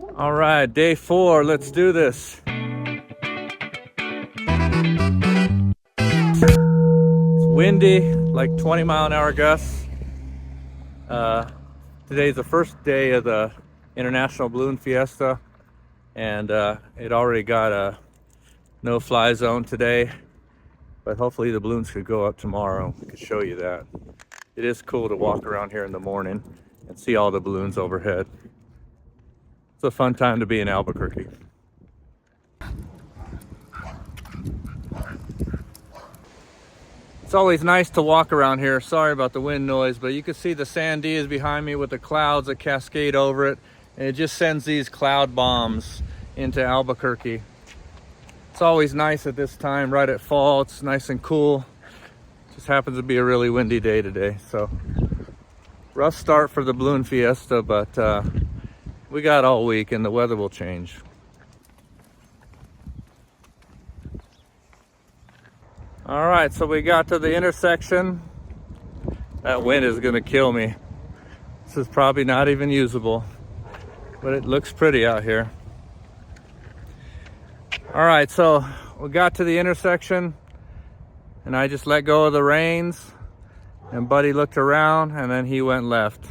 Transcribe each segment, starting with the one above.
All right, day 4, let's do this. It's windy, like 20-mile-an-hour gusts. Today's the first day of the International Balloon Fiesta, and it already got a no-fly zone today, but hopefully the balloons could go up tomorrow. We could show you that. It is cool to walk around here in the morning and see all the balloons overhead. It's a fun time to be in Albuquerque. It's always nice to walk around here. Sorry about the wind noise, but you can see the sandias behind me with the clouds that cascade over it, and it just sends these cloud bombs into Albuquerque. It's always nice at this time, right at fall. It's nice and cool. Just happens to be a really windy day today, so rough start for the balloon fiesta, but we got all week and the weather will change. All right, so we got to the intersection. That wind is gonna kill me. This is probably not even usable, but it looks pretty out here. All right, so we got to the intersection and I just let go of the reins, and Buddy looked around and then he went left.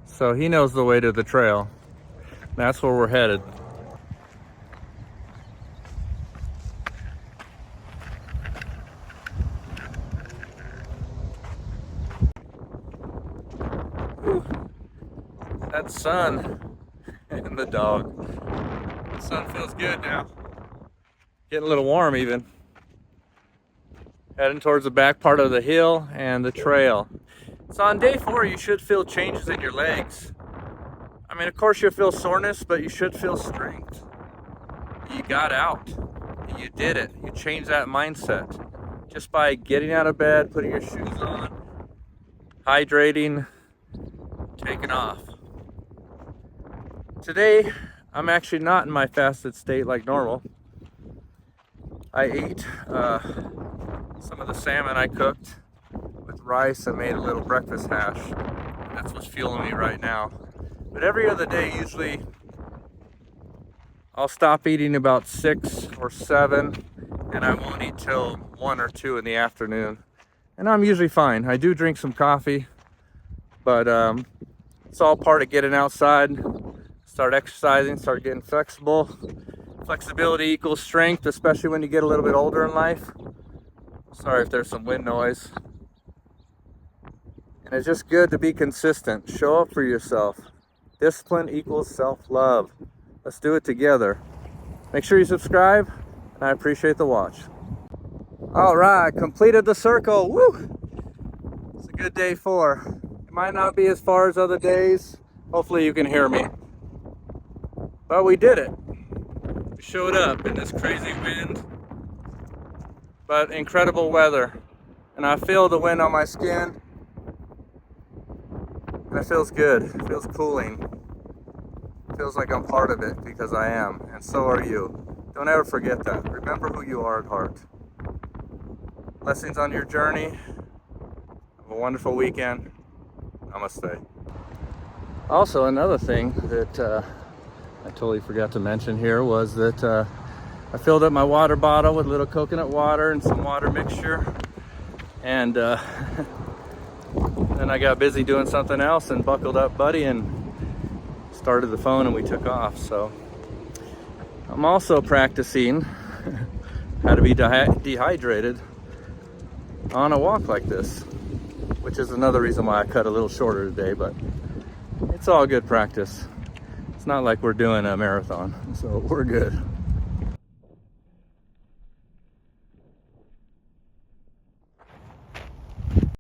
So he knows the way to the trail. That's where we're headed. Whew. That sun and the dog. The sun feels good now. Getting a little warm even. Heading towards the back part of the hill and the trail. So on day 4, you should feel changes in your legs. I mean, of course you'll feel soreness, but you should feel strength. You got out. You did it. You changed that mindset. Just by getting out of bed, putting your shoes on, hydrating, taking off. Today, I'm actually not in my fasted state like normal. I ate some of the salmon I cooked with rice and made a little breakfast hash. That's what's fueling me right now. But every other day, usually I'll stop eating about 6 or 7, and I won't eat till 1 or 2 in the afternoon. And I'm usually fine. I do drink some coffee, but it's all part of getting outside, start exercising, start getting flexible. Flexibility equals strength, especially when you get a little bit older in life. Sorry if there's some wind noise. And it's just good to be consistent. Show up for yourself. Discipline equals self-love. Let's do it together. Make sure you subscribe, and I appreciate the watch. All right, completed the circle. Woo! It's a good day 4. It might not be as far as other days. Hopefully you can hear me. But we did it. We showed up in this crazy wind, but incredible weather. And I feel the wind on my skin. And it feels good. It feels cooling. It feels like I'm part of it because I am, and so are you. Don't ever forget that. Remember who you are at heart. Blessings on your journey. Have a wonderful weekend. Namaste. Also, another thing that I totally forgot to mention here was that I filled up my water bottle with a little coconut water and some water mixture, and then I got busy doing something else and buckled up Buddy and started the phone, and we took off. So I'm also practicing how to be dehydrated on a walk like this, which is another reason why I cut a little shorter today, but it's all good practice. It's not like we're doing a marathon, so we're good.